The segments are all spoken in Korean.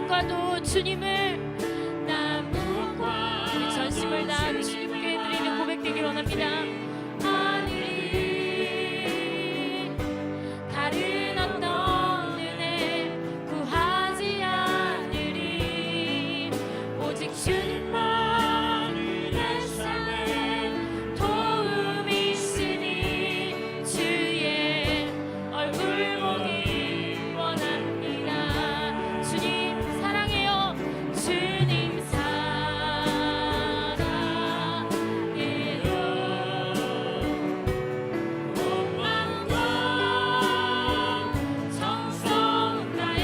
나무과도 주님을 우리 전심을 다 주님께 드리는 고백되길 원합니다. 하늘이 다른 어떤 은혜 구하지 않으리. 오직 주님만이 내 삶에 도움이 있으니 주의 얼굴 보기 원합니다. 주님 사랑해요. 주님 사랑해요. 온 마음과 정성 다해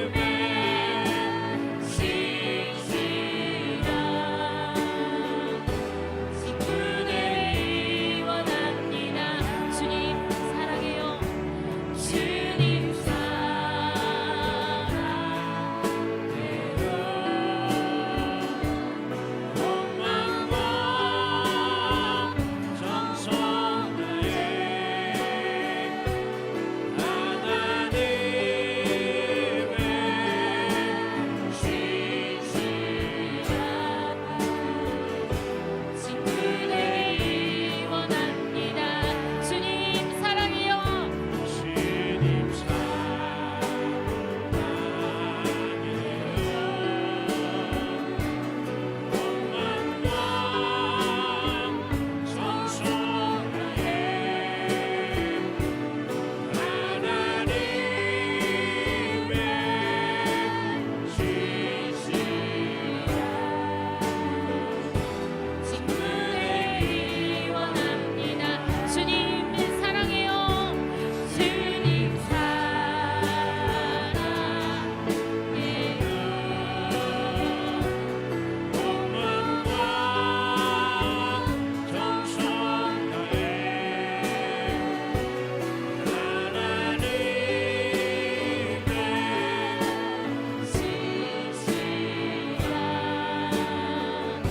하나님의 신실한 친구되기 원합니다. 주님 사랑해요. 주님 사랑해요. 온 마음과 정성 다해 하나님의 신실한 친구되기 원합니다. 주님 사랑해요. 주님 친구되기 원합니다. 주님 사랑해요. 주님 사랑해요. 온 마음과 정성 다해 하나님의 신실한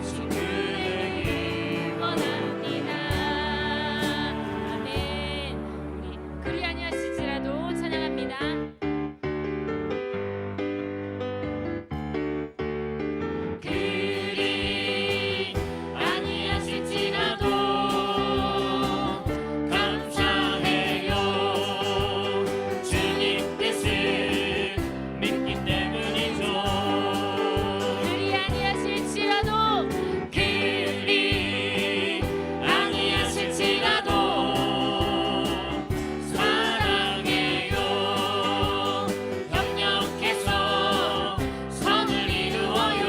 친구되기 원합니다. 아멘. 우리 그리 아니하실지라도 찬양합니다. 그리 아니하실지라도 감사해요. 주님 뜻을 믿기 때문이죠. 그리 아니하실지라도 사랑해요. 협력해서 선을 이루어요.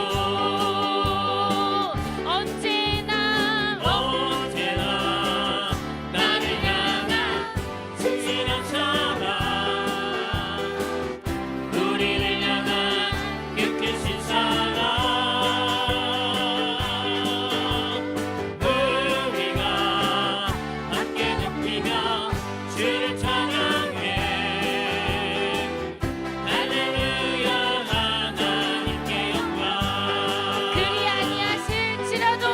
언제나 나를 향한 진실한 사랑, 우리를 향한 그 크신 사랑, 우리가 함께 높이며 주를 찬양해. 할렐루야 하나님께 영광. 그리 아니하실지라도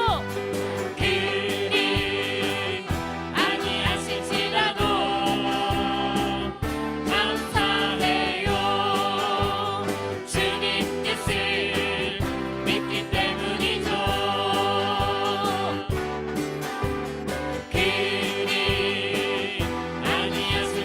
감사해요. 주님 뜻을 믿기 때문이죠. 그리 아니하실지라도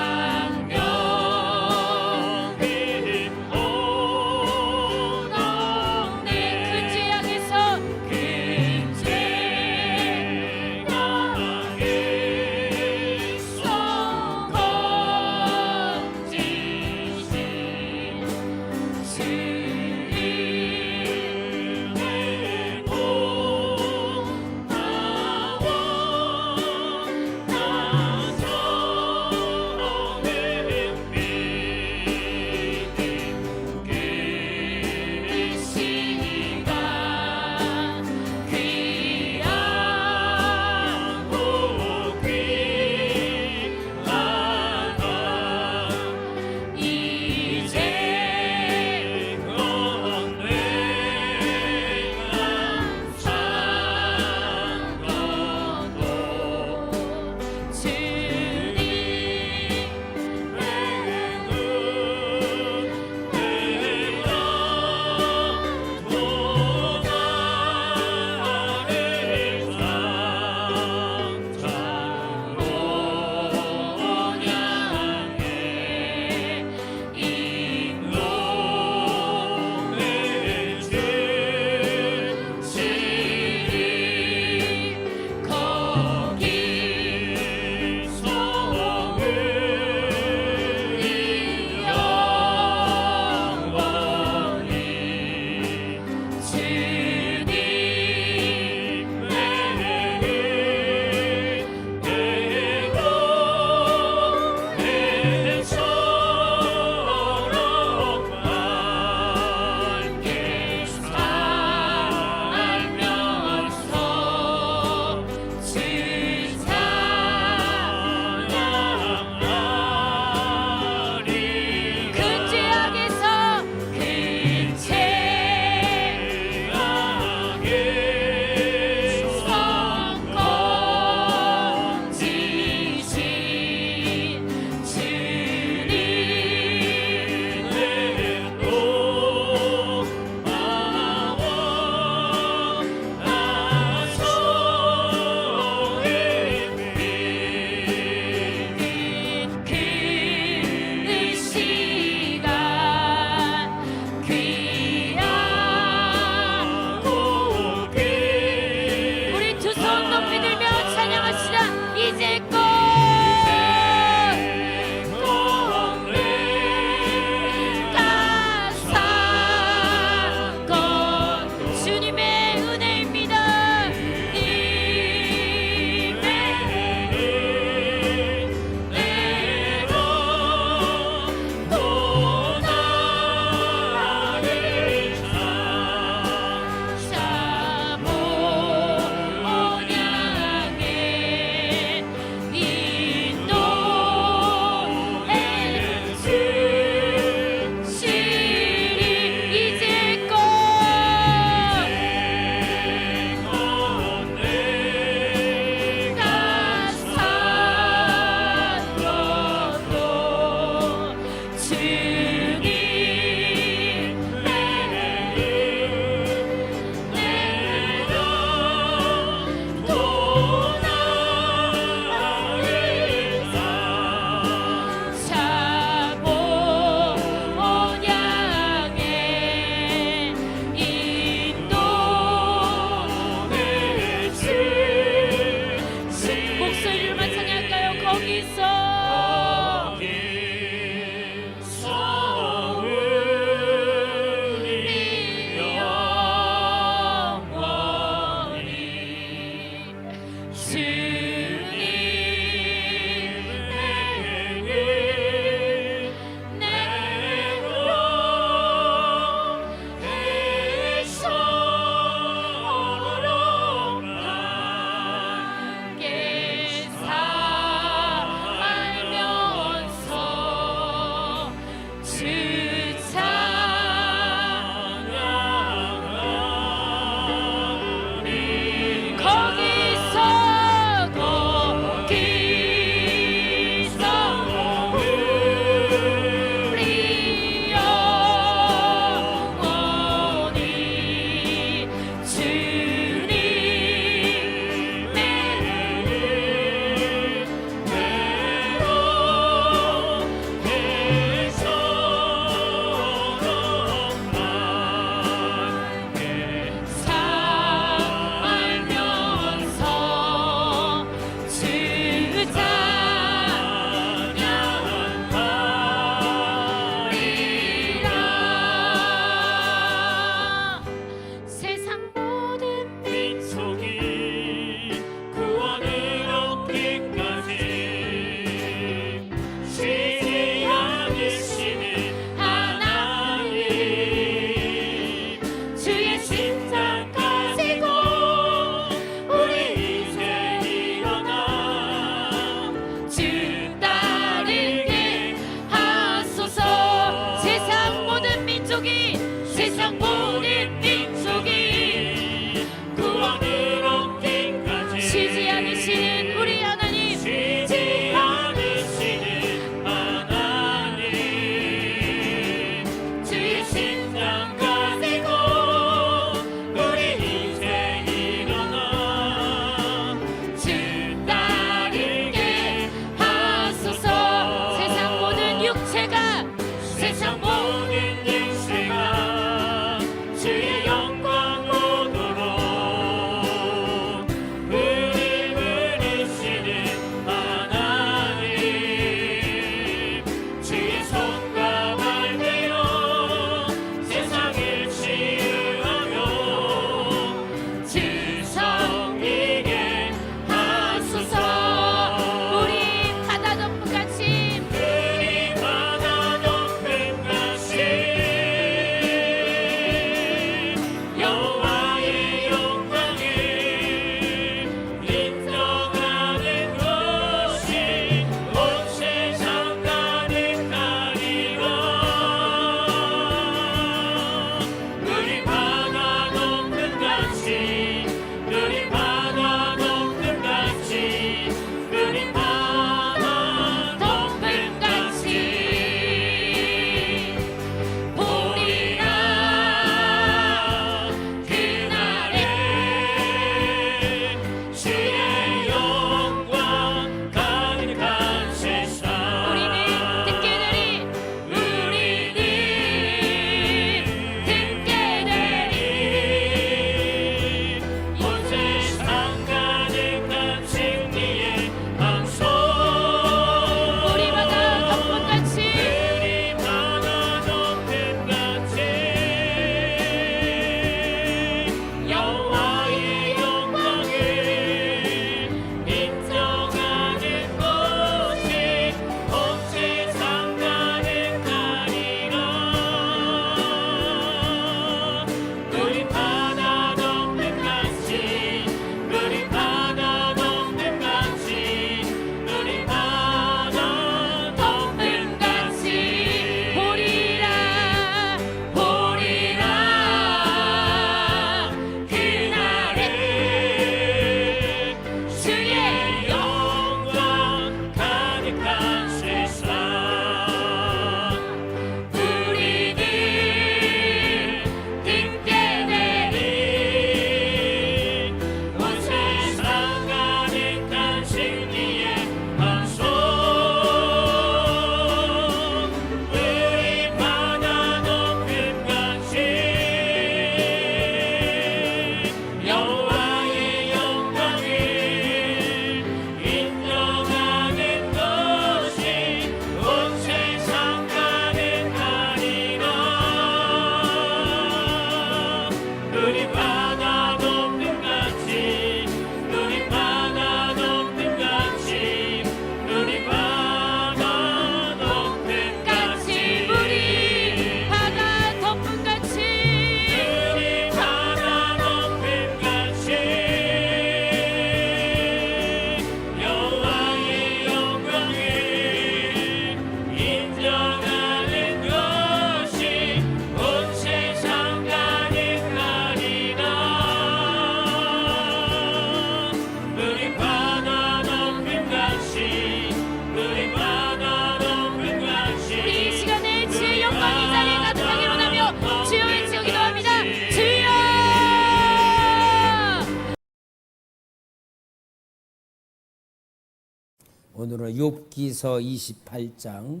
오늘은 욥기서 28장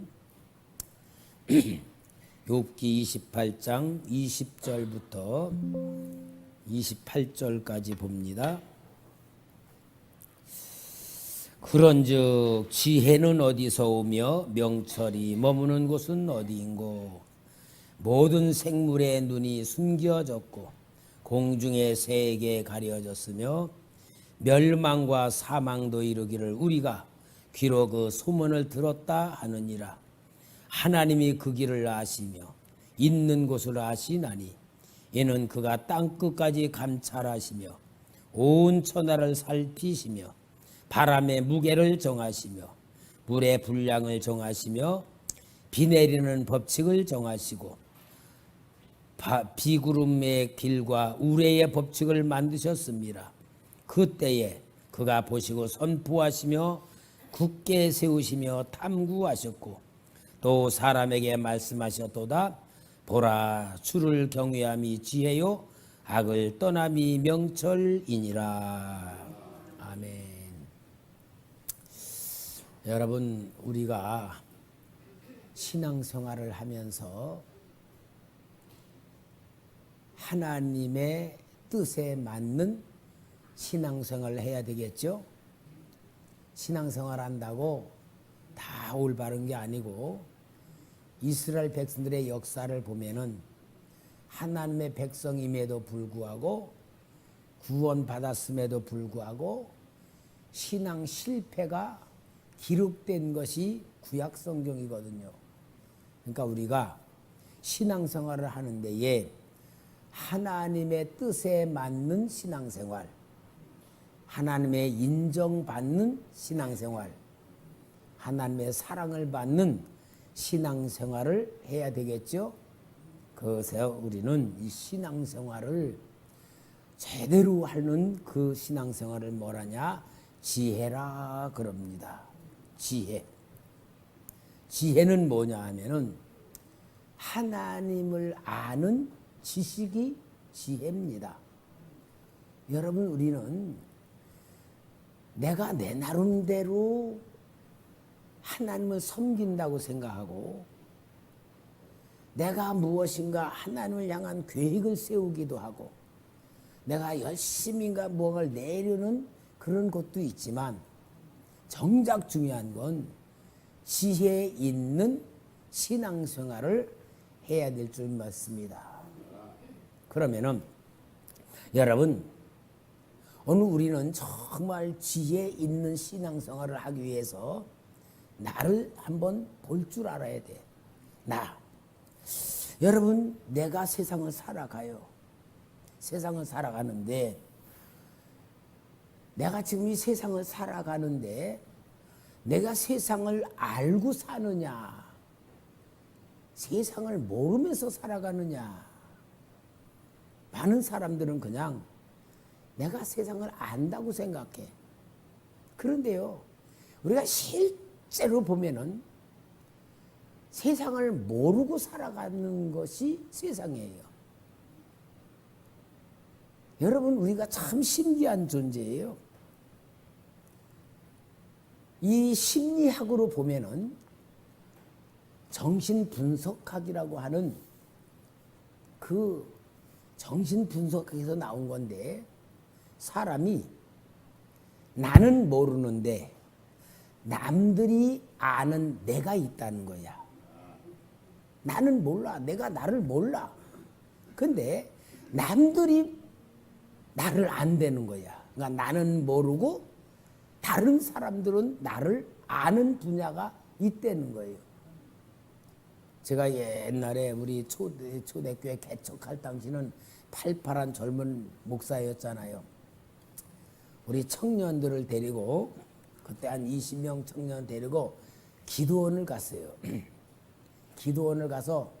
욥기 28장 20절부터 28절까지 봅니다. 그런즉 지혜는 어디서 오며 명철이 머무는 곳은 어디인고. 모든 생물의 눈이 숨겨졌고 공중의 새에게 가려졌으며 멸망과 사망도 이르기를 우리가 귀로 그 소문을 들었다 하느니라. 하나님이 그 길을 아시며 있는 곳을 아시나니 이는 그가 땅끝까지 감찰하시며 온 천하를 살피시며 바람의 무게를 정하시며 물의 분량을 정하시며 비 내리는 법칙을 정하시고 비구름의 길과 우레의 법칙을 만드셨습니다. 그때에 그가 보시고 선포하시며 굳게 세우시며 탐구하셨고 또 사람에게 말씀하셨도다. 보라, 주를 경외함이 지혜요 악을 떠남이 명철이니라. 아멘. 여러분, 우리가 신앙생활을 하면서 하나님의 뜻에 맞는 신앙생활을 해야 되겠죠. 신앙생활 한다고 다 올바른 게 아니고 이스라엘 백성들의 역사를 보면은 하나님의 백성임에도 불구하고 구원받았음에도 불구하고 신앙 실패가 기록된 것이 구약 성경이거든요. 그러니까 우리가 신앙생활을 하는 데에 하나님의 뜻에 맞는 신앙생활, 하나님의 인정받는 신앙생활, 하나님의 사랑을 받는 신앙생활을 해야 되겠죠. 그래서 우리는 이 신앙생활을 제대로 하는 그 신앙생활을 뭐라냐? 지혜라 그럽니다. 지혜. 지혜는 뭐냐 하면은 하나님을 아는 지식이 지혜입니다. 여러분, 우리는 내가 내 나름대로 하나님을 섬긴다고 생각하고 내가 무엇인가 하나님을 향한 계획을 세우기도 하고 내가 열심히가 무엇을 내려는 그런 것도 있지만 정작 중요한 건 지혜 있는 신앙생활을 해야 될 줄 믿습니다. 그러면은 여러분, 오늘 우리는 정말 지혜 있는 신앙생활을 하기 위해서 나를 한번 볼 줄 알아야 돼. 여러분, 내가 세상을 살아가요. 세상을 살아가는데 내가 지금 이 세상을 살아가는데 내가 세상을 알고 사느냐, 세상을 모르면서 살아가느냐. 많은 사람들은 그냥 내가 세상을 안다고 생각해. 그런데요, 우리가 실제로 보면은 세상을 모르고 살아가는 것이 세상이에요. 여러분, 우리가 참 신기한 존재예요. 이 심리학으로 보면은 정신분석학이라고 하는 그 정신분석학에서 나온 건데 사람이 나는 모르는데 남들이 아는 내가 있다는 거야. 나는 몰라. 내가 나를 몰라. 근데 남들이 나를 안다는 거야. 그러니까 나는 모르고 다른 사람들은 나를 아는 분야가 있다는 거예요. 제가 옛날에 우리 초대교회 개척할 당시는 팔팔한 젊은 목사였잖아요. 우리 청년들을 데리고 그때 한 20명 청년 데리고 기도원을 갔어요. 기도원을 가서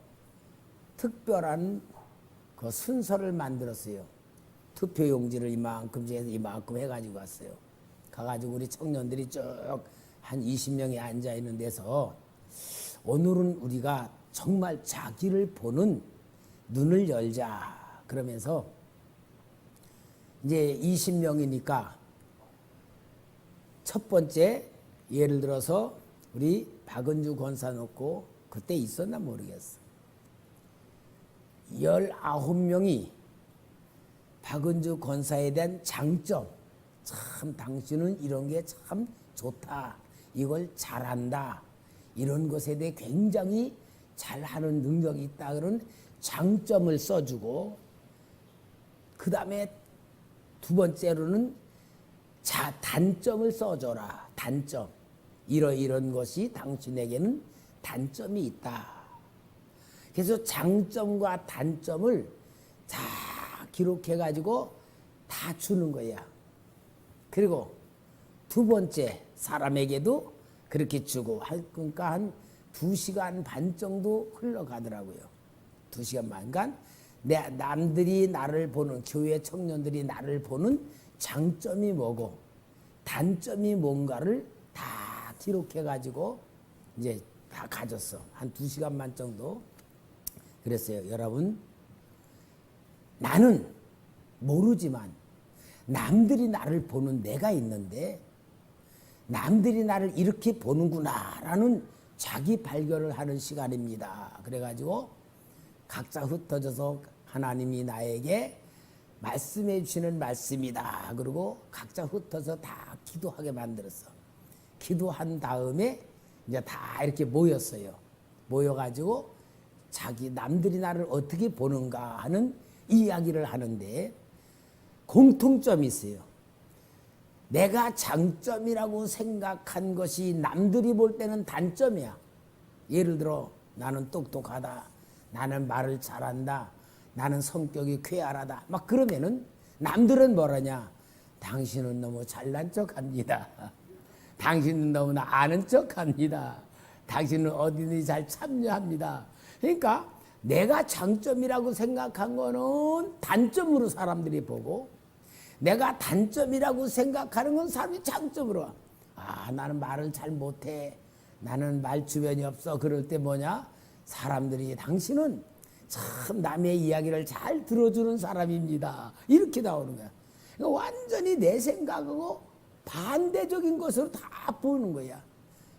특별한 그 순서를 만들었어요. 투표용지를 이만큼씩 해서 이만큼 해가지고 갔어요. 가가지고 우리 청년들이 쭉 한 20명이 앉아있는 데서 오늘은 우리가 정말 자기를 보는 눈을 열자 그러면서 이제 20명이니까 첫 번째 예를 들어서 우리 박은주 권사 놓고 그때 있었나 모르겠어. 19명이 박은주 권사에 대한 장점, 참 당신은 이런 게 참 좋다, 이걸 잘한다, 이런 것에 대해 굉장히 잘하는 능력이 있다, 그런 장점을 써주고, 그 다음에 두 번째로는 단점을 써줘라. 단점, 이런 것이 당신에게는 단점이 있다. 그래서 장점과 단점을 다 기록해가지고 다 주는 거야. 그리고 두 번째 사람에게도 그렇게 주고, 그러니까 한 2시간 반 정도 흘러가더라고요. 2시간 반. 그러니까 남들이 나를 보는, 교회 청년들이 나를 보는 장점이 뭐고 단점이 뭔가를 다 기록해가지고 이제 다 가졌어. 한 2시간 반 정도. 그랬어요. 여러분, 나는 모르지만 남들이 나를 보는 내가 있는데, 남들이 나를 이렇게 보는구나라는 자기 발견을 하는 시간입니다. 그래가지고 각자 흩어져서 하나님이 나에게 말씀해 주시는 말씀이다. 그리고 각자 흩어서 다 기도하게 만들었어. 기도한 다음에 이제 다 이렇게 모였어요. 모여가지고 자기 남들이 나를 어떻게 보는가 하는 이야기를 하는데 공통점이 있어요. 내가 장점이라고 생각한 것이 남들이 볼 때는 단점이야. 예를 들어 나는 똑똑하다, 나는 말을 잘한다, 나는 성격이 쾌활하다, 막 그러면은 남들은 뭐라냐, 당신은 너무 잘난 척합니다, 당신은 너무나 아는 척합니다, 당신은 어디든지 잘 참여합니다. 그러니까 내가 장점이라고 생각한 거는 단점으로 사람들이 보고, 내가 단점이라고 생각하는 건 사람이 장점으로 와. 아, 나는 말을 잘 못해, 나는 말 주변이 없어. 그럴 때 뭐냐, 사람들이 당신은 참 남의 이야기를 잘 들어주는 사람입니다, 이렇게 나오는 거야. 그러니까 완전히 내 생각하고 반대적인 것으로 다 보는 거야.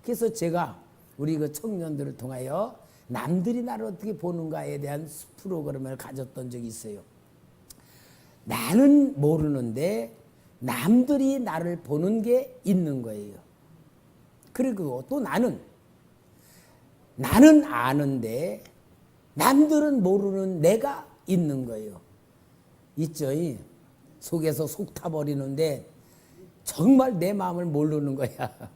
그래서 제가 우리 그 청년들을 통하여 남들이 나를 어떻게 보는가에 대한 프로그램을 가졌던 적이 있어요. 나는 모르는데 남들이 나를 보는 게 있는 거예요. 그리고 또 나는 아는데 남들은 모르는 내가 있는 거예요. 있죠. 속에서 속 타버리는데 정말 내 마음을 모르는 거야.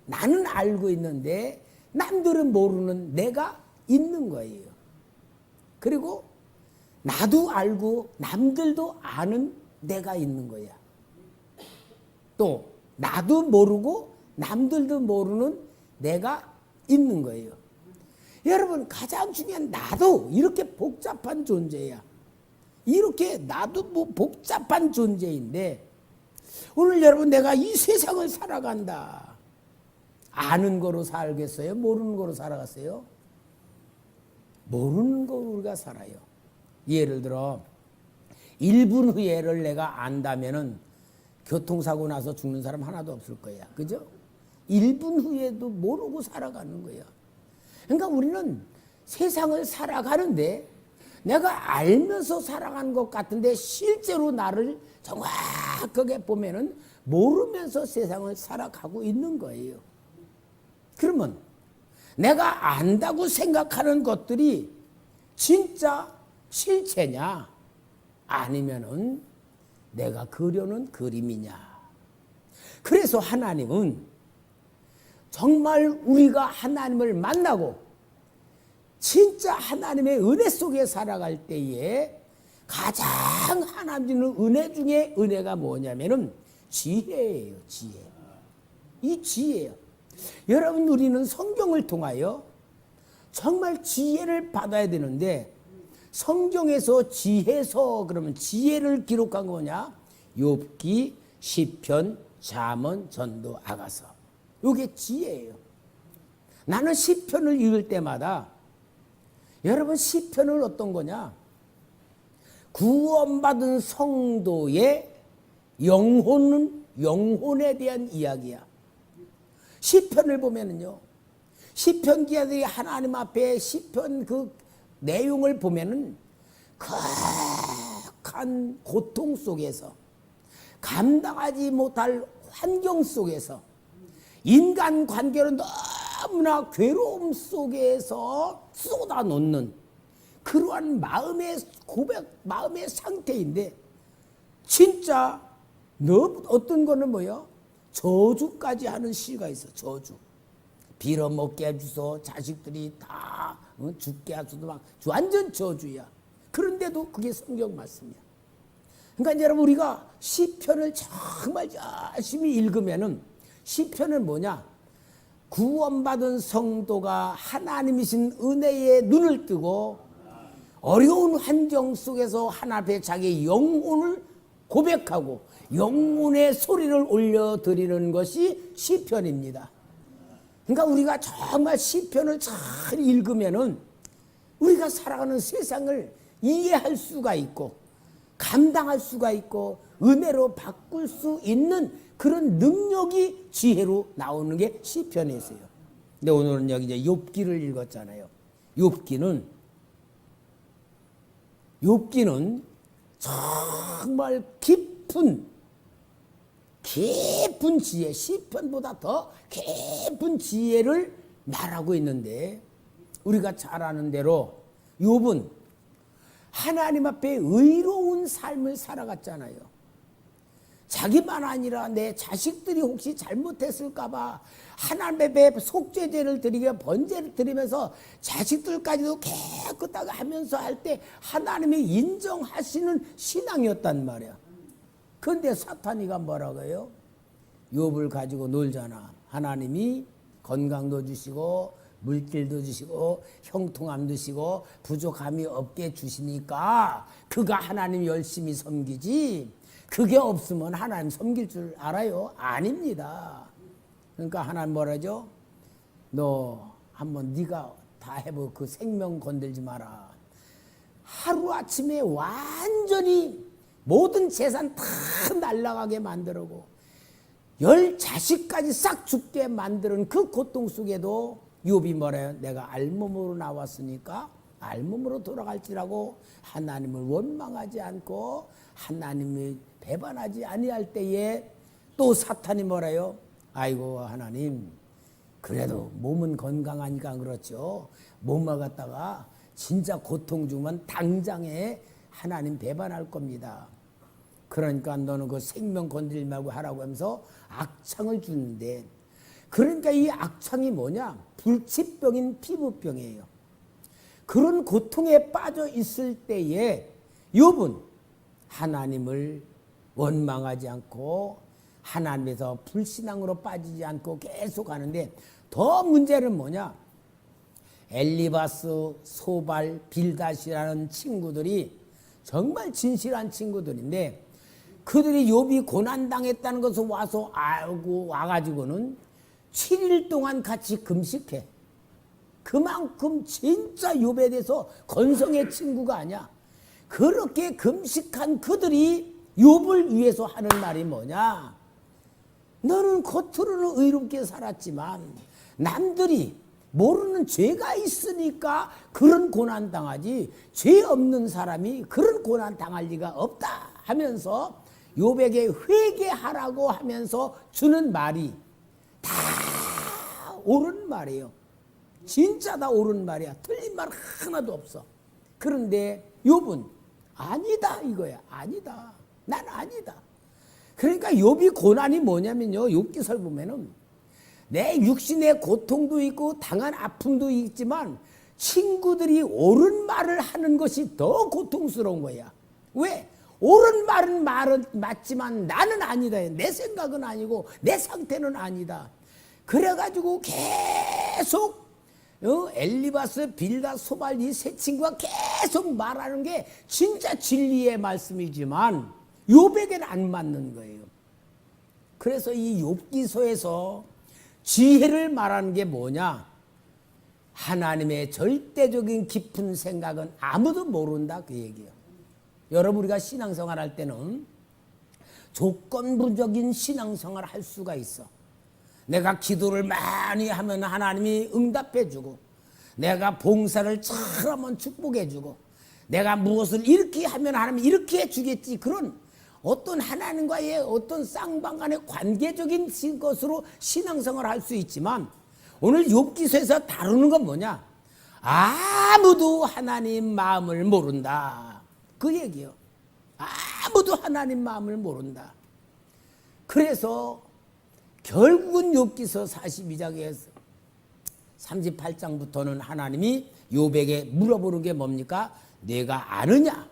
나는 알고 있는데 남들은 모르는 내가 있는 거예요. 그리고 나도 알고 남들도 아는 내가 있는 거야. 또 나도 모르고 남들도 모르는 내가 있는 거예요. 여러분, 가장 중요한 나도 이렇게 복잡한 존재야. 이렇게 나도 뭐 복잡한 존재인데, 오늘 여러분, 내가 이 세상을 살아간다. 아는 거로 살겠어요? 모르는 거로 살아갔어요? 모르는 거로 우리가 살아요. 예를 들어 1분 후에를 내가 안다면은 교통사고 나서 죽는 사람 하나도 없을 거야. 그죠? 1분 후에도 모르고 살아가는 거야. 그러니까 우리는 세상을 살아가는데 내가 알면서 살아가는 것 같은데 실제로 나를 정확하게 보면은 모르면서 세상을 살아가고 있는 거예요. 그러면 내가 안다고 생각하는 것들이 진짜 실체냐, 아니면은 내가 그려놓은 그림이냐. 그래서 하나님은 정말 우리가 하나님을 만나고 진짜 하나님의 은혜 속에 살아갈 때에 가장 하나님 주는 은혜 중에 은혜가 뭐냐면은 지혜예요. 지혜. 이 지혜예요. 여러분, 우리는 성경을 통하여 정말 지혜를 받아야 되는데, 성경에서 지혜서 그러면 지혜를 기록한 거냐? 욥기, 시편, 잠언, 전도, 아가서. 이게 지혜예요. 나는 시편을 읽을 때마다, 여러분, 시편은 어떤 거냐? 구원받은 성도의 영혼에 대한 이야기야. 시편을 보면은요, 시편 기자들이 하나님 앞에 시편 그 내용을 보면은 극한 고통 속에서 감당하지 못할 환경 속에서 인간 관계로 너무나 괴로움 속에서 쏟아놓는 그러한 마음의 고백, 마음의 상태인데, 진짜 어떤 거는 뭐요? 저주까지 하는 시가 있어. 저주. 빌어먹게 해주소. 자식들이 다 죽게 하소도 막 완전 저주야. 그런데도 그게 성경 말씀이야. 그러니까 여러분, 우리가 시편을 정말 열심히 읽으면은, 시편은 뭐냐? 구원받은 성도가 하나님이신 은혜에 눈을 뜨고 어려운 환경 속에서 하나님 앞에 자기의 영혼을 고백하고 영혼의 소리를 올려드리는 것이 시편입니다. 그러니까 우리가 정말 시편을 잘 읽으면은 우리가 살아가는 세상을 이해할 수가 있고 감당할 수가 있고 은혜로 바꿀 수 있는 그런 능력이 지혜로 나오는 게 시편에 있어요. 근데 오늘은 여기 이제 욥기를 읽었잖아요. 욥기는 정말 깊은 지혜, 시편보다 더 깊은 지혜를 말하고 있는데, 우리가 잘 아는 대로 욥은 하나님 앞에 의로운 삶을 살아갔잖아요. 자기만 아니라 내 자식들이 혹시 잘못했을까봐 하나님 앞에 속죄제를 드리고 번제를 드리면서 자식들까지도 깨끗하게 하면서 할 때 하나님이 인정하시는 신앙이었단 말이야. 그런데 사탄이가 뭐라고 해요? 욥을 가지고 놀잖아. 하나님이 건강도 주시고 물질도 주시고 형통함도 주시고 부족함이 없게 주시니까 그가 하나님 열심히 섬기지, 그게 없으면 하나님 섬길 줄 알아요? 아닙니다. 그러니까 하나님 뭐라죠? 너 한번 네가 다 해보, 그 생명 건들지 마라. 하루아침에 완전히 모든 재산 다 날아가게 만들고 10자식까지 싹 죽게 만드는 그 고통 속에도 욥이 뭐래요? 내가 알몸으로 나왔으니까 알몸으로 돌아갈지라고 하나님을 원망하지 않고 하나님을 배반하지 아니할 때에 또 사탄이 뭐래요? 아이고 하나님, 그래도 몸은 건강하니까 그렇죠. 몸만 갖다가 진짜 고통 주면 당장에 하나님 배반할 겁니다. 그러니까 너는 그 생명 건드리지 말고 하라고 하면서 악창을 주는데, 그러니까 이 악창이 뭐냐? 불치병인 피부병이에요. 그런 고통에 빠져 있을 때에 욥은 하나님을 원망하지 않고 하나님에서 불신앙으로 빠지지 않고 계속 하는데, 더 문제는 뭐냐? 엘리바스, 소발, 빌닷이라는 친구들이 정말 진실한 친구들인데, 그들이 욥이 고난당했다는 것을 와서 알고 와가지고는 7일 동안 같이 금식해. 그만큼 진짜 욥에 대해서 건성의 친구가 아니야. 그렇게 금식한 그들이 욥을 위해서 하는 말이 뭐냐? 너는 겉으로는 의롭게 살았지만 남들이 모르는 죄가 있으니까 그런 고난 당하지, 죄 없는 사람이 그런 고난 당할 리가 없다 하면서 욥에게 회개하라고 하면서 주는 말이 다 옳은 말이에요. 진짜 다 옳은 말이야. 틀린 말 하나도 없어. 그런데 욥은 아니다 이거야. 아니다. 난 아니다. 그러니까 욥이 고난이 뭐냐면요, 욥기서를 보면은 내 육신의 고통도 있고 당한 아픔도 있지만 친구들이 옳은 말을 하는 것이 더 고통스러운 거야. 왜? 옳은 말은 맞지만 나는 아니다. 내 생각은 아니고 내 상태는 아니다. 그래가지고 계속 엘리바스, 빌닷, 소발 이 세 친구가 계속 말하는 게 진짜 진리의 말씀이지만 욥에게는 안 맞는 거예요. 그래서 이 욥기서에서 지혜를 말하는 게 뭐냐? 하나님의 절대적인 깊은 생각은 아무도 모른다 그 얘기예요. 여러분, 우리가 신앙생활 할 때는 조건부적인 신앙생활을 할 수가 있어. 내가 기도를 많이 하면 하나님이 응답해 주고, 내가 봉사를 잘하면 축복해 주고, 내가 무엇을 이렇게 하면 하나님이 이렇게 해 주겠지, 그런 어떤 하나님과의 어떤 쌍방간의 관계적인 것으로 신앙생활을 할 수 있지만, 오늘 욥기서에서 다루는 건 뭐냐? 아무도 하나님 마음을 모른다, 그 얘기요. 아무도 하나님 마음을 모른다. 그래서 결국은 욥기서 42장에서 38장부터는 하나님이 욥에게 물어보는 게 뭡니까? 내가 아느냐?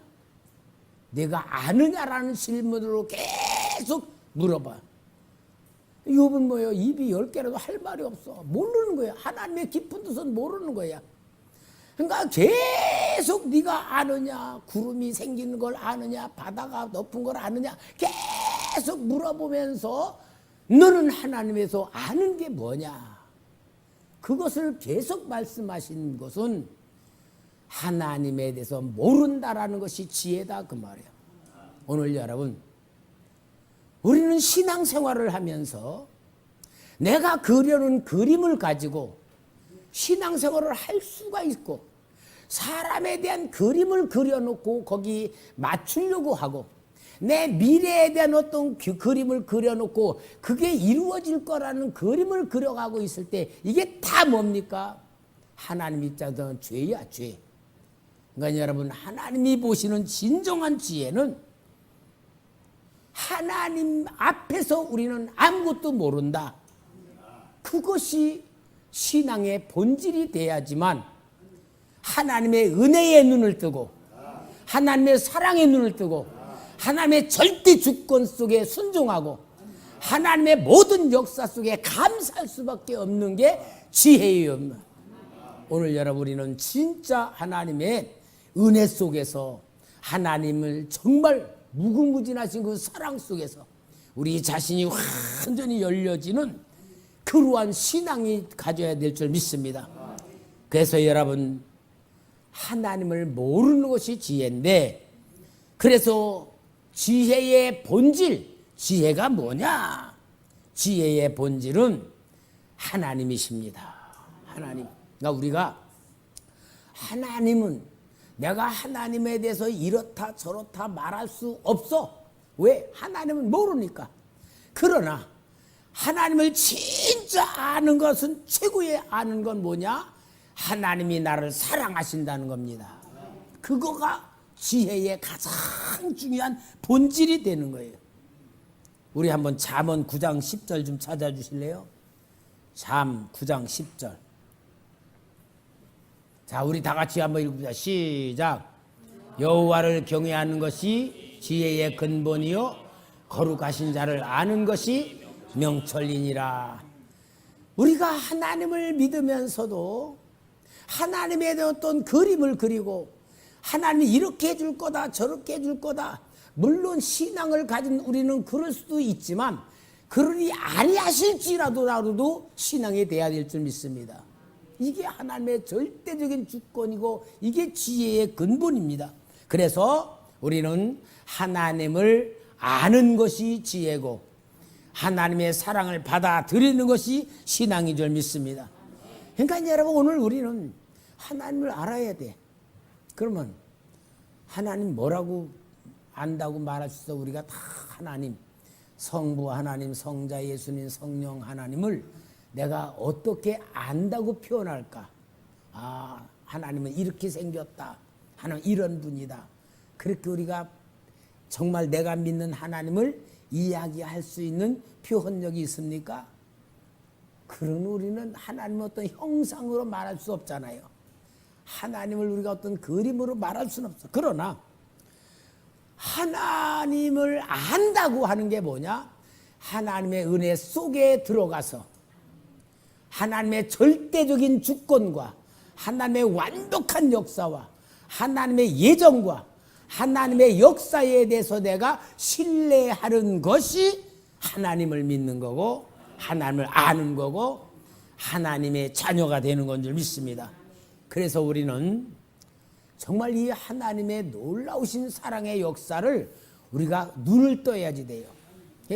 내가 아느냐라는 질문으로 계속 물어봐. 욥은 뭐예요? 입이 10개라도 할 말이 없어. 모르는 거야. 하나님의 깊은 뜻은 모르는 거야. 그러니까 계속 네가 아느냐? 구름이 생기는 걸 아느냐? 바다가 높은 걸 아느냐? 계속 물어보면서 너는 하나님에서 아는 게 뭐냐? 그것을 계속 말씀하신 것은 하나님에 대해서 모른다라는 것이 지혜다, 그 말이에요. 오늘 여러분, 우리는 신앙생활을 하면서 내가 그려놓은 그림을 가지고 신앙생활을 할 수가 있고, 사람에 대한 그림을 그려놓고 거기 맞추려고 하고, 내 미래에 대한 어떤 그림을 그려놓고 그게 이루어질 거라는 그림을 그려가고 있을 때 이게 다 뭡니까? 하나님 입장에서는 죄야, 죄. 그러니까 여러분, 하나님이 보시는 진정한 지혜는 하나님 앞에서 우리는 아무것도 모른다. 그것이 신앙의 본질이 돼야지만 하나님의 은혜의 눈을 뜨고, 하나님의 사랑의 눈을 뜨고, 하나님의 절대 주권 속에 순종하고, 하나님의 모든 역사 속에 감사할 수밖에 없는 게 지혜예요. 오늘 여러분, 우리는 진짜 하나님의 은혜 속에서, 하나님을 정말 무궁무진하신 그 사랑 속에서 우리 자신이 완전히 열려지는 그러한 신앙이 가져야 될 줄 믿습니다. 그래서 여러분, 하나님을 모르는 것이 지혜인데, 그래서 지혜의 본질, 지혜가 뭐냐? 지혜의 본질은 하나님이십니다. 하나님. 그러니까 우리가 하나님은, 내가 하나님에 대해서 이렇다 저렇다 말할 수 없어. 왜? 하나님은 모르니까. 그러나 하나님을 진짜 아는 것은, 최고의 아는 건 뭐냐? 하나님이 나를 사랑하신다는 겁니다. 그거가 지혜의 가장 중요한 본질이 되는 거예요. 우리 한번 잠언 9장 10절 좀 찾아주실래요? 잠 9장 10절. 자, 우리 다 같이 한번 읽읍시다. 시작. 여호와를 경외하는 것이 지혜의 근본이요 거룩하신 자를 아는 것이 명철이니라. 우리가 하나님을 믿으면서도 하나님에 대한 어떤 그림을 그리고, 하나님이 이렇게 해줄 거다 저렇게 해줄 거다, 물론 신앙을 가진 우리는 그럴 수도 있지만 그러니 아니하실지라도 신앙이 돼야 될 줄 믿습니다. 이게 하나님의 절대적인 주권이고 이게 지혜의 근본입니다. 그래서 우리는 하나님을 아는 것이 지혜고, 하나님의 사랑을 받아들이는 것이 신앙인 줄 믿습니다. 그러니까 여러분, 오늘 우리는 하나님을 알아야 돼. 그러면 하나님 뭐라고 안다고 말할 수 있어? 우리가 다 하나님, 성부 하나님, 성자 예수님, 성령 하나님을 내가 어떻게 안다고 표현할까? 아, 하나님은 이렇게 생겼다. 하나님 이런 분이다. 그렇게 우리가 정말 내가 믿는 하나님을 이야기할 수 있는 표현력이 있습니까? 그런 우리는 하나님의 어떤 형상으로 말할 수 없잖아요. 하나님을 우리가 어떤 그림으로 말할 수는 없어. 그러나 하나님을 안다고 하는 게 뭐냐? 하나님의 은혜 속에 들어가서 하나님의 절대적인 주권과 하나님의 완벽한 역사와 하나님의 예정과 하나님의 역사에 대해서 내가 신뢰하는 것이 하나님을 믿는 거고, 하나님을 아는 거고, 하나님의 자녀가 되는 건 줄 믿습니다. 그래서 우리는 정말 이 하나님의 놀라우신 사랑의 역사를 우리가 눈을 떠야지 돼요.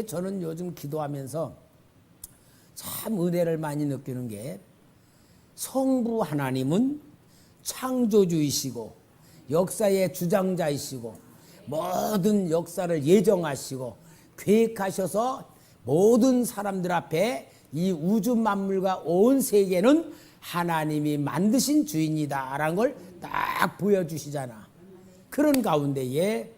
저는 요즘 기도하면서 참 은혜를 많이 느끼는 게 성부 하나님은 창조주이시고 역사의 주장자이시고 모든 역사를 예정하시고 계획하셔서 모든 사람들 앞에 이 우주 만물과 온 세계는 하나님이 만드신 주인이다 라는 걸 딱 보여주시잖아. 그런 가운데에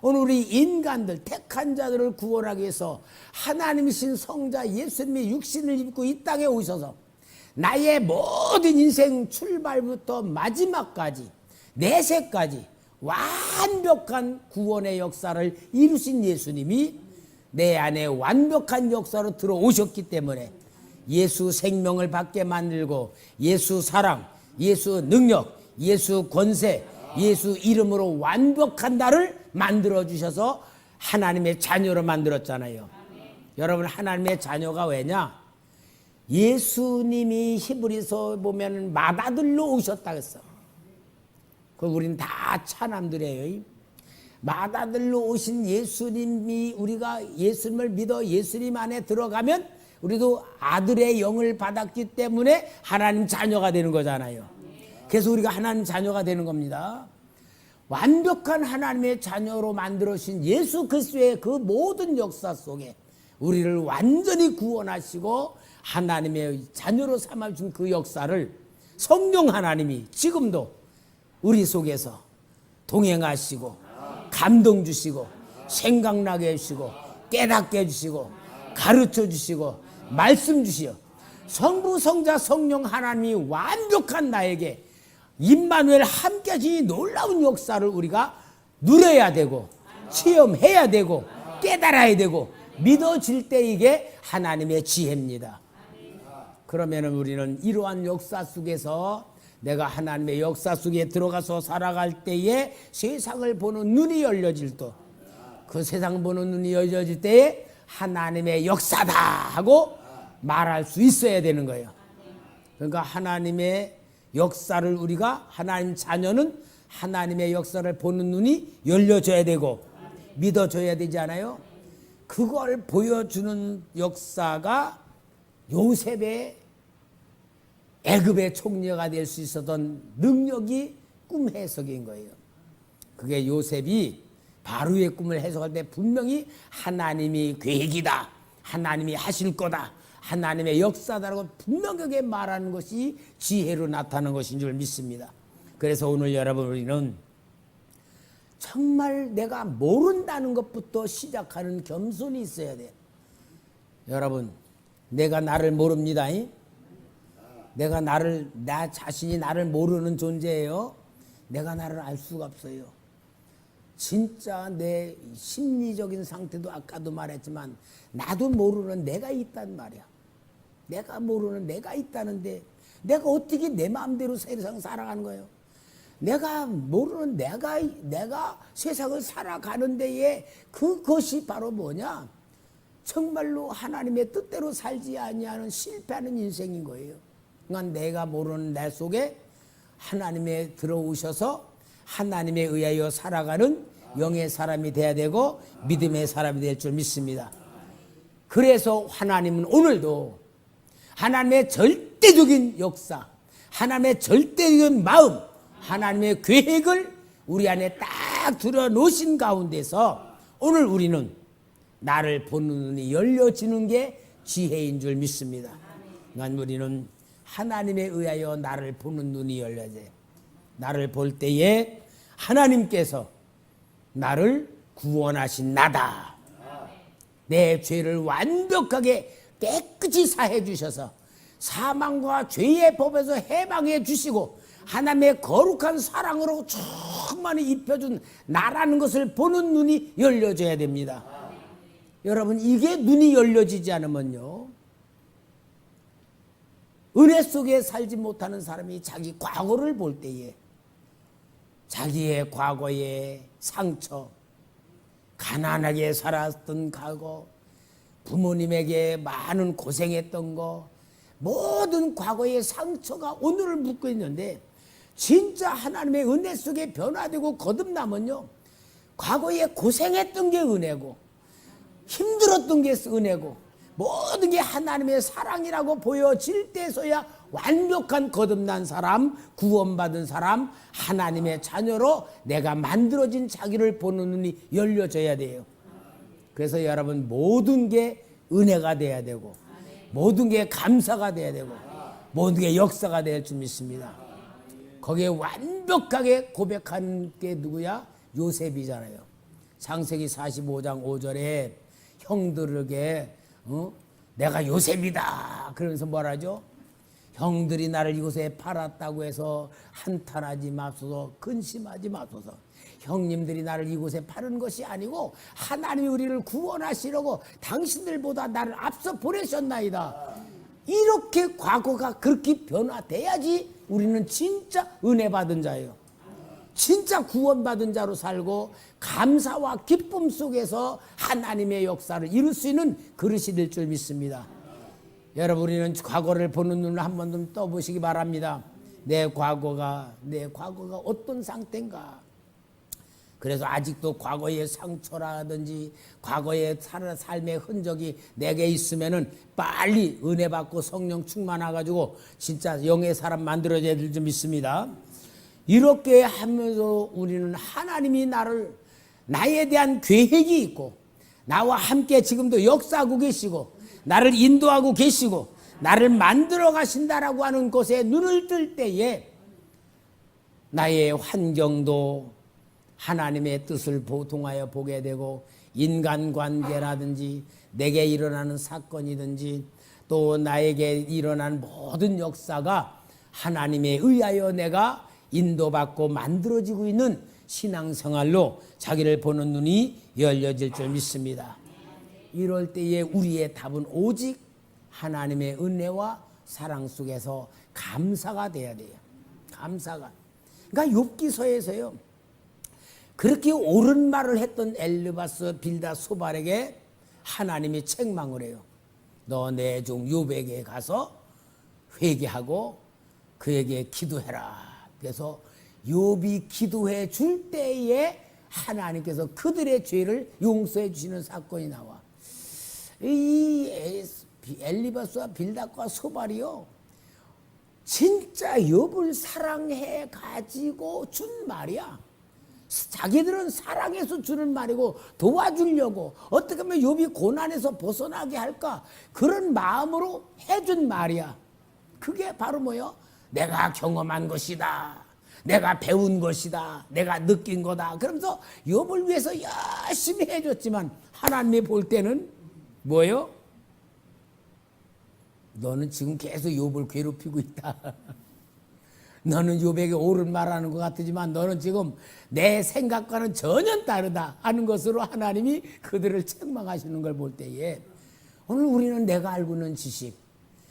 오늘 우리 인간들 택한 자들을 구원하기 위해서 하나님이신 성자 예수님이 육신을 입고 이 땅에 오셔서 나의 모든 인생 출발부터 마지막까지 내세까지 완벽한 구원의 역사를 이루신 예수님이 내 안에 완벽한 역사로 들어오셨기 때문에 예수 생명을 받게 만들고 예수 사랑, 예수 능력, 예수 권세, 예수 이름으로 완벽한 나를 만들어주셔서 하나님의 자녀로 만들었잖아요. 여러분, 하나님의 자녀가 왜냐? 예수님이 히브리서 보면 맏아들로 오셨다 그랬어. 그 우린 다 차남들이에요. 맏아들로 오신 예수님이, 우리가 예수님을 믿어 예수님 안에 들어가면 우리도 아들의 영을 받았기 때문에 하나님 자녀가 되는 거잖아요. 그래서 우리가 하나님 자녀가 되는 겁니다. 완벽한 하나님의 자녀로 만들어주신 예수 그리스도의 그 모든 역사 속에 우리를 완전히 구원하시고 하나님의 자녀로 삼아주신 그 역사를 성령 하나님이 지금도 우리 속에서 동행하시고 감동 주시고 생각나게 해주시고 깨닫게 해주시고 가르쳐 주시고 말씀 주시어 성부 성자 성령 하나님이 완벽한 나에게 임마누엘 함께 하시니 놀라운 역사를 우리가 누려야 되고 체험해야 되고 깨달아야 되고 믿어질 때 이게 하나님의 지혜입니다. 그러면 우리는 이러한 역사 속에서 내가 하나님의 역사 속에 들어가서 살아갈 때에 세상을 보는 눈이 열려질 때, 그 세상 보는 눈이 열려질 때에 하나님의 역사다 하고 말할 수 있어야 되는 거예요. 그러니까 하나님의 역사를 우리가, 하나님 자녀는 하나님의 역사를 보는 눈이 열려져야 되고 믿어져야 되지 않아요? 그걸 보여주는 역사가 요셉의 애굽의 총리가 될 수 있었던 능력이 꿈 해석인 거예요. 그게 요셉이 바로의 꿈을 해석할 때 분명히 하나님이 계획이다, 하나님이 하실 거다, 하나님의 역사다라고 분명하게 말하는 것이 지혜로 나타나는 것인 줄 믿습니다. 그래서 오늘 여러분, 우리는 정말 내가 모른다는 것부터 시작하는 겸손이 있어야 돼요. 여러분, 내가 나를 모릅니다. 내가 나 자신이 나를 모르는 존재예요. 내가 나를 알 수가 없어요. 진짜 내 심리적인 상태도 아까도 말했지만 나도 모르는 내가 있단 말이야. 내가 모르는 내가 있다는데 내가 어떻게 내 마음대로 세상 살아가는 거예요? 내가 모르는 내가 세상을 살아가는 데에 그것이 바로 뭐냐? 정말로 하나님의 뜻대로 살지 아니하는 실패하는 인생인 거예요. 그러니까 내가 모르는 내 속에 하나님의 들어오셔서 하나님에 의하여 살아가는 영의 사람이 돼야 되고 믿음의 사람이 될 줄 믿습니다. 그래서 하나님은 오늘도 하나님의 절대적인 역사, 하나님의 절대적인 마음, 하나님의 계획을 우리 안에 딱 들어놓으신 가운데서 오늘 우리는 나를 보는 눈이 열려지는 게 지혜인 줄 믿습니다. 그러니까 우리는 하나님에 의하여 나를 보는 눈이 열려야 돼. 나를 볼 때에 하나님께서 나를 구원하신 나다. 내 죄를 완벽하게 깨끗이 사해 주셔서 사망과 죄의 법에서 해방해 주시고 하나님의 거룩한 사랑으로 충만히 입혀준 나라는 것을 보는 눈이 열려져야 됩니다. 여러분, 이게 눈이 열려지지 않으면요, 은혜 속에 살지 못하는 사람이 자기 과거를 볼 때에 자기의 과거의 상처, 가난하게 살았던 과거, 부모님에게 많은 고생했던 거, 모든 과거의 상처가 오늘을 묻고 있는데 진짜 하나님의 은혜 속에 변화되고 거듭나면요, 과거에 고생했던 게 은혜고 힘들었던 게 은혜고 모든 게 하나님의 사랑이라고 보여질 때서야 완벽한 거듭난 사람, 구원받은 사람, 하나님의 자녀로 내가 만들어진 자기를 보는 눈이 열려져야 돼요. 그래서 여러분 모든 게 은혜가 돼야 되고 모든 게 감사가 돼야 되고 모든 게 역사가 될 줄 믿습니다. 거기에 완벽하게 고백한 게 누구야? 요셉이잖아요. 창세기 45장 5절에 형들에게 내가 요셉이다 그러면서 뭐라죠? 형들이 나를 이곳에 팔았다고 해서 한탄하지 마소서, 근심하지 마소서. 형님들이 나를 이곳에 파는 것이 아니고 하나님이 우리를 구원하시려고 당신들보다 나를 앞서 보내셨나이다. 이렇게 과거가 그렇게 변화돼야지 우리는 진짜 은혜 받은 자예요. 진짜 구원받은 자로 살고 감사와 기쁨 속에서 하나님의 역사를 이룰 수 있는 그릇이 될 줄 믿습니다. 여러분, 우리는 과거를 보는 눈을 한 번 좀 떠보시기 바랍니다. 내 과거가 어떤 상태인가. 그래서 아직도 과거의 상처라든지 과거의 삶의 흔적이 내게 있으면은 빨리 은혜 받고 성령 충만해가지고 진짜 영의 사람 만들어져야 될 줄 믿습니다. 이렇게 하면서 우리는 하나님이 나에 대한 계획이 있고 나와 함께 지금도 역사하고 계시고 나를 인도하고 계시고 나를 만들어 가신다라고 하는 것에 눈을 뜰 때에 나의 환경도 하나님의 뜻을 통하여 보게 되고 인간관계라든지 내게 일어나는 사건이든지 또 나에게 일어난 모든 역사가 하나님에 의하여 내가 인도받고 만들어지고 있는 신앙생활로 자기를 보는 눈이 열려질 줄 믿습니다. 이럴 때에 우리의 답은 오직 하나님의 은혜와 사랑 속에서 감사가 돼야 돼요. 감사가. 그러니까 욥기서에서요. 그렇게 옳은 말을 했던 엘르바스 빌다 소발에게 하나님이 책망을 해요. 너 내 종 욥에게 가서 회개하고 그에게 기도해라. 그래서 욥이 기도해 줄 때에 하나님께서 그들의 죄를 용서해 주시는 사건이 나와. 이 엘리바스와 빌닷과 소발이요 진짜 욥을 사랑해 가지고 준 말이야. 자기들은 사랑해서 주는 말이고 도와주려고 어떻게 하면 욥이 고난에서 벗어나게 할까 그런 마음으로 해준 말이야. 그게 바로 뭐요? 내가 경험한 것이다. 내가 배운 것이다. 내가 느낀 거다. 그러면서 욥을 위해서 열심히 해줬지만 하나님이 볼 때는 뭐예요? 너는 지금 계속 욥을 괴롭히고 있다. 너는 욥에게 옳은 말하는 것 같지만 너는 지금 내 생각과는 전혀 다르다 하는 것으로 하나님이 그들을 책망하시는 걸 볼 때에 오늘 우리는 내가 알고 있는 지식,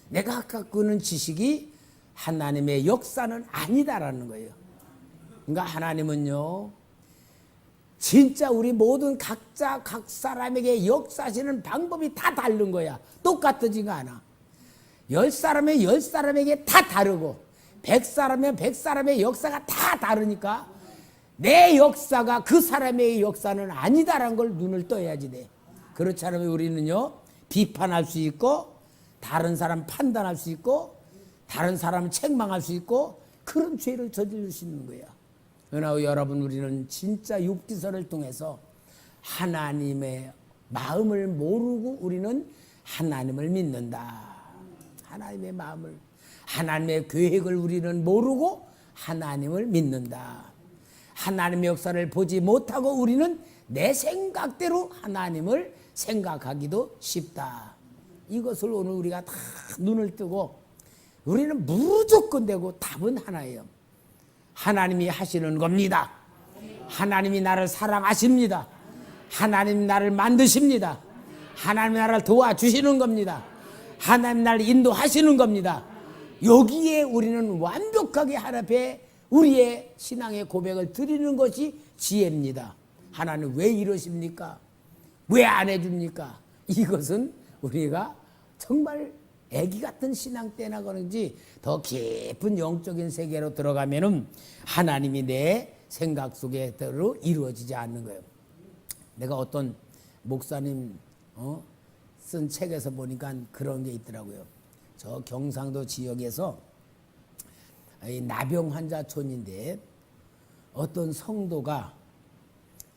내가 갖고 있는 지식이 하나님의 역사는 아니다라는 거예요. 그러니까 하나님은요 진짜 우리 모든 각자 각 사람에게 역사하시는 방법이 다 다른 거야. 똑같지가 않아. 10사람의 10사람에게 다 다르고 100사람의 100사람의 역사가 다 다르니까 내 역사가 그 사람의 역사는 아니다라는 걸 눈을 떠야지 돼. 그렇지 않으면 우리는요 비판할 수 있고 다른 사람 판단할 수 있고 다른 사람을 책망할 수 있고 그런 죄를 저지를 수 있는 거야. 그러나 여러분 우리는 진짜 욥기서를 통해서 하나님의 마음을 모르고 우리는 하나님을 믿는다. 하나님의 마음을 하나님의 계획을 우리는 모르고 하나님을 믿는다. 하나님의 역사를 보지 못하고 우리는 내 생각대로 하나님을 생각하기도 쉽다. 이것을 오늘 우리가 다 눈을 뜨고 우리는 무조건 되고 답은 하나예요. 하나님이 하시는 겁니다. 하나님이 나를 사랑하십니다. 하나님 나를 만드십니다. 하나님 나를 도와주시는 겁니다. 하나님 나를 인도하시는 겁니다. 여기에 우리는 완벽하게 하나님 앞에 우리의 신앙의 고백을 드리는 것이 지혜입니다. 하나님 왜 이러십니까? 왜 안 해줍니까? 이것은 우리가 정말 애기 같은 신앙 때나 그런지 더 깊은 영적인 세계로 들어가면은 하나님이 내 생각 속에대로 이루어지지 않는 거예요. 내가 어떤 목사님 쓴 책에서 보니까 그런 게 있더라고요. 저 경상도 지역에서 이 나병 환자촌인데 어떤 성도가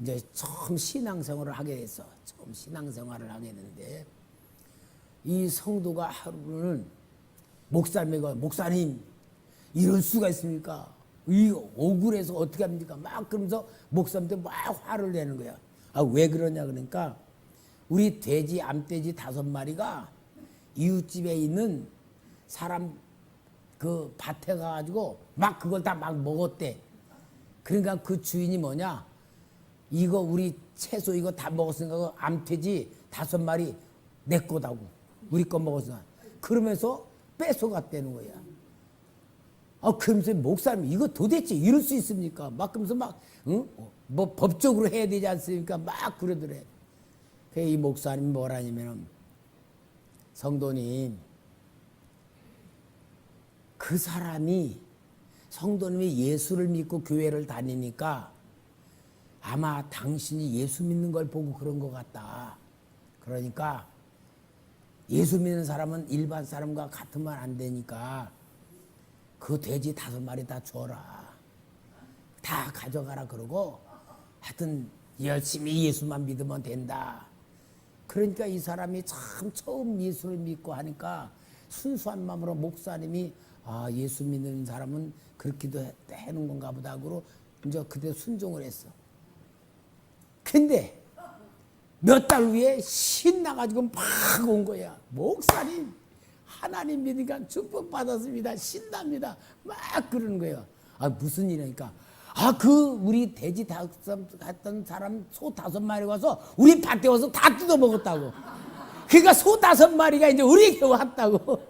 이제 처음 신앙생활을 하게 됐어. 처음 신앙생활을 하게 됐는데 이 성도가 하루는 목사님에게 목사님 이럴 수가 있습니까? 이 억울해서 어떻게 합니까? 막 그러면서 목사님한테 막 화를 내는 거야. 아, 왜 그러냐 그러니까 우리 돼지 암돼지 5마리가 이웃집에 있는 사람 그 밭에 가가지고 막 그걸 다 막 먹었대. 그러니까 그 주인이 뭐냐? 이거 우리 채소 이거 다 먹었으니까 그 암돼지 5마리 내 거다고. 우리 거 먹었으니까. 그러면서 뺏어갔다는 거야. 아, 그러면서 목사님 이거 도대체 이럴 수 있습니까? 막 그러면서 막, 응? 뭐 법적으로 해야 되지 않습니까? 막 그러더래. 이 목사님이 뭐라냐면, 성도님, 그 사람이 성도님이 예수를 믿고 교회를 다니니까 아마 당신이 예수 믿는 걸 보고 그런 것 같다. 그러니까 예수 믿는 사람은 일반 사람과 같으면 안 되니까 그 돼지 5마리 다 줘라. 다 가져가라 그러고 하여튼 열심히 예수만 믿으면 된다. 그러니까 이 사람이 참 처음 예수를 믿고 하니까 순수한 마음으로 목사님이 아, 예수 믿는 사람은 그렇게도 해는 건가 보다 하고 이제 그때 순종을 했어. 근데 몇 달 후에 신나가지고 막 온 거야. 목사님 하나님 믿으니까 축복받았습니다. 신납니다. 막 그러는 거예요. 아, 무슨 일이니까. 아, 그 우리 돼지 갔던 사람 소 5마리 와서 우리 밭에 와서 다 뜯어 먹었다고. 그러니까 소 5마리가 이제 우리에게 왔다고.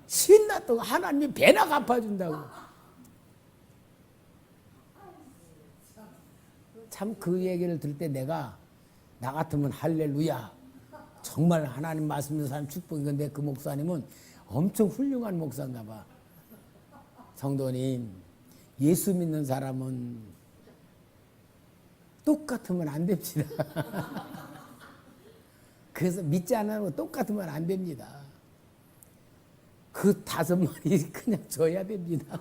신났다고. 하나님이 배나 갚아준다고. 참 그 얘기를 들을 때 내가 나 같으면 할렐루야. 정말 하나님 말씀인 사람 축복인 건데 그 목사님은 엄청 훌륭한 목사인가 봐. 성도님, 예수 믿는 사람은 똑같으면 안 됩니다. 그래서 믿지 않으면 똑같으면 안 됩니다. 그 5마리 그냥 줘야 됩니다.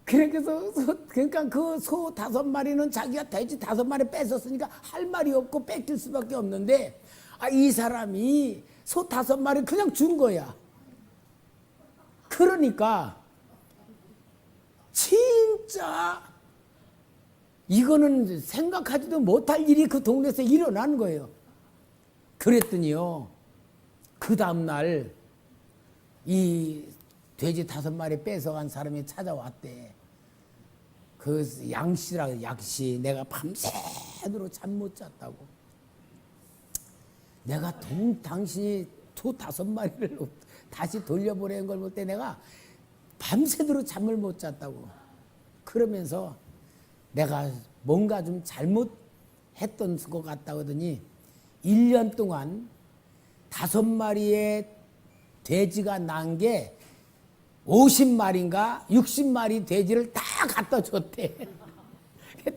그러니까 그 소 5마리는 자기가 돼지 5마리 뺏었으니까 할 말이 없고 뺏길 수밖에 없는데 아, 이 사람이 소 5마리 그냥 준 거야. 그러니까 진짜 이거는 생각하지도 못할 일이 그 동네에서 일어난 거예요. 그랬더니요, 그 다음날 이 돼지 5마리 뺏어간 사람이 찾아왔대. 그 양씨라 약씨, 내가 밤새도록 잠 못 잤다고. 내가 당신이 소 5마리를 다시 돌려보내는 걸 볼 때 내가 밤새도록 잠을 못 잤다고. 그러면서 내가 뭔가 좀 잘못했던 것 같다고 하더니 1년 동안 5마리의 돼지가 난 게 50마리인가 60마리 돼지를 다 갖다 줬대.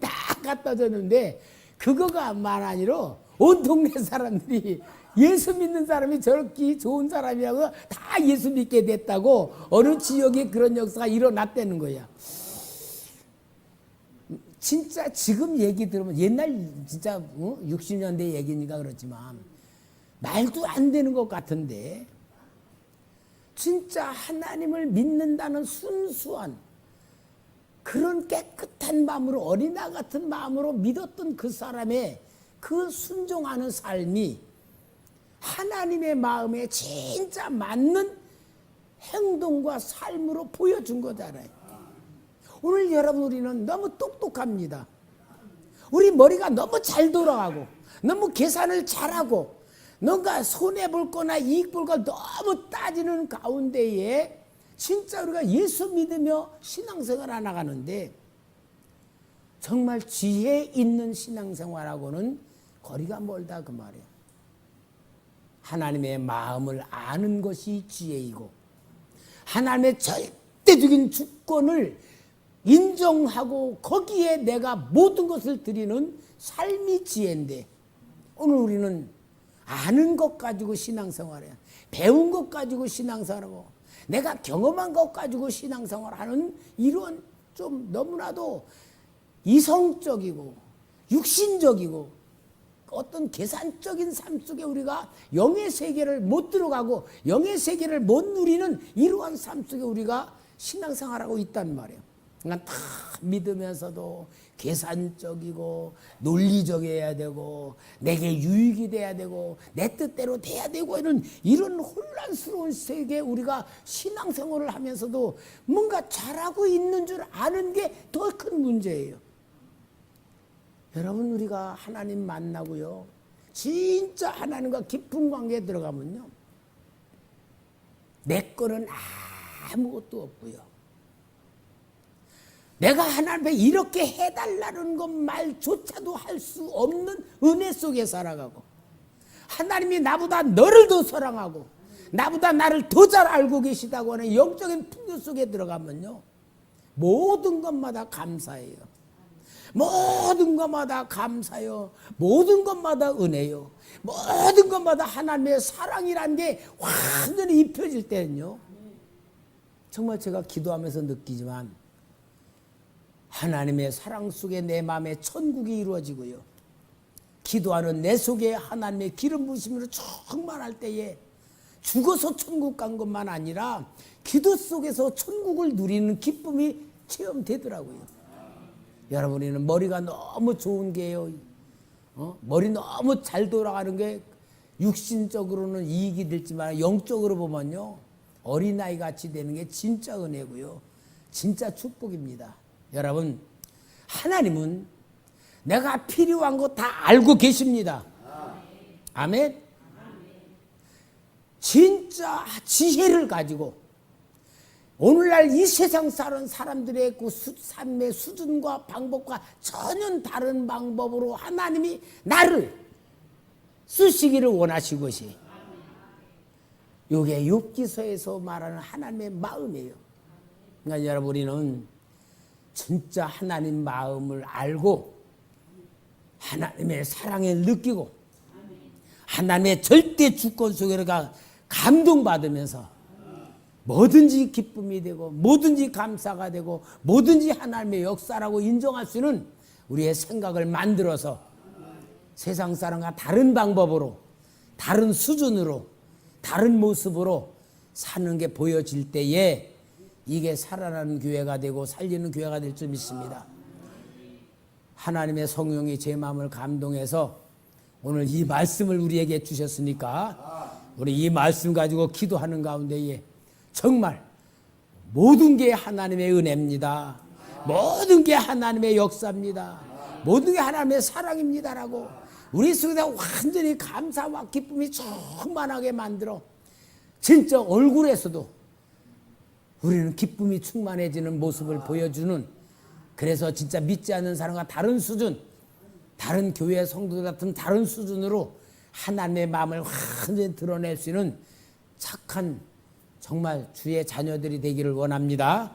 다 갖다 줬는데 그거가만 아니라 온 동네 사람들이 예수 믿는 사람이 저렇게 좋은 사람이라고 다 예수 믿게 됐다고 어느 지역에 그런 역사가 일어났다는 거야. 진짜 지금 얘기 들으면 옛날 진짜 60년대 얘기니까 그렇지만 말도 안 되는 것 같은데 진짜 하나님을 믿는다는 순수한 그런 깨끗한 마음으로 어린아 같은 마음으로 믿었던 그 사람의 그 순종하는 삶이 하나님의 마음에 진짜 맞는 행동과 삶으로 보여준 거잖아요. 오늘 여러분 우리는 너무 똑똑합니다. 우리 머리가 너무 잘 돌아가고 너무 계산을 잘하고 뭔가 손해볼 거나 이익 볼 거 너무 따지는 가운데에 진짜 우리가 예수 믿으며 신앙생활을 나가는데 정말 지혜 있는 신앙생활하고는 거리가 멀다 그 말이에요. 하나님의 마음을 아는 것이 지혜이고 하나님의 절대적인 주권을 인정하고 거기에 내가 모든 것을 드리는 삶이 지혜인데 오늘 우리는 아는 것 가지고 신앙생활해요. 배운 것 가지고 신앙생활하고 내가 경험한 것 가지고 신앙생활하는 이런 좀 너무나도 이성적이고 육신적이고 어떤 계산적인 삶 속에 우리가 영의 세계를 못 들어가고 영의 세계를 못 누리는 이러한 삶 속에 우리가 신앙생활하고 있단 말이에요. 그러니까 다 믿으면서도 계산적이고 논리적이어야 되고 내게 유익이 돼야 되고 내 뜻대로 돼야 되고 이런 혼란스러운 세계에 우리가 신앙생활을 하면서도 뭔가 잘하고 있는 줄 아는 게 더 큰 문제예요. 여러분, 우리가 하나님 만나고요, 진짜 하나님과 깊은 관계에 들어가면요, 내 거는 아무것도 없고요, 내가 하나님께 이렇게 해달라는 것 말조차도 할 수 없는 은혜 속에 살아가고, 하나님이 나보다 너를 더 사랑하고 나보다 나를 더 잘 알고 계시다고 하는 영적인 풍요 속에 들어가면요, 모든 것마다 감사해요. 모든 것마다 감사요. 모든 것마다 은혜요. 모든 것마다 하나님의 사랑이라는 게 완전히 입혀질 때는요, 정말 제가 기도하면서 느끼지만 하나님의 사랑 속에 내 마음에 천국이 이루어지고요, 기도하는 내 속에 하나님의 기름 부으심으로 충만할 때에 죽어서 천국 간 것만 아니라 기도 속에서 천국을 누리는 기쁨이 체험되더라고요. 여러분이는 머리가 너무 좋은 게요, 머리 너무 잘 돌아가는 게 육신적으로는 이익이 될지만 영적으로 보면요, 어린아이 같이 되는 게 진짜 은혜고요, 진짜 축복입니다. 여러분, 하나님은 내가 필요한 거 다 알고 계십니다. 아멘. 진짜 지혜를 가지고 오늘날 이 세상 사는 사람들의 그 삶의 수준과 방법과 전혀 다른 방법으로 하나님이 나를 쓰시기를 원하신 것이, 이게 욥기서에서 말하는 하나님의 마음이에요. 그러니까 여러분, 우리는 진짜 하나님 마음을 알고 하나님의 사랑을 느끼고 하나님의 절대 주권 속에 감동받으면서 뭐든지 기쁨이 되고 뭐든지 감사가 되고 뭐든지 하나님의 역사라고 인정할 수 있는 우리의 생각을 만들어서 세상 사람과 다른 방법으로, 다른 수준으로, 다른 모습으로 사는 게 보여질 때에 이게 살아나는 교회가 되고 살리는 교회가 될 줄 믿습니다. 하나님의 성령이 제 마음을 감동해서 오늘 이 말씀을 우리에게 주셨으니까 우리 이 말씀 가지고 기도하는 가운데에 정말 모든 게 하나님의 은혜입니다. 모든 게 하나님의 역사입니다. 모든 게 하나님의 사랑입니다라고 우리 속에서 완전히 감사와 기쁨이 충만하게 만들어 진짜 얼굴에서도 우리는 기쁨이 충만해지는 모습을 보여주는, 그래서 진짜 믿지 않는 사람과 다른 수준, 다른 교회 성도들 같은 다른 수준으로 하나님의 마음을 완전히 드러낼 수 있는 착한 정말 주의 자녀들이 되기를 원합니다.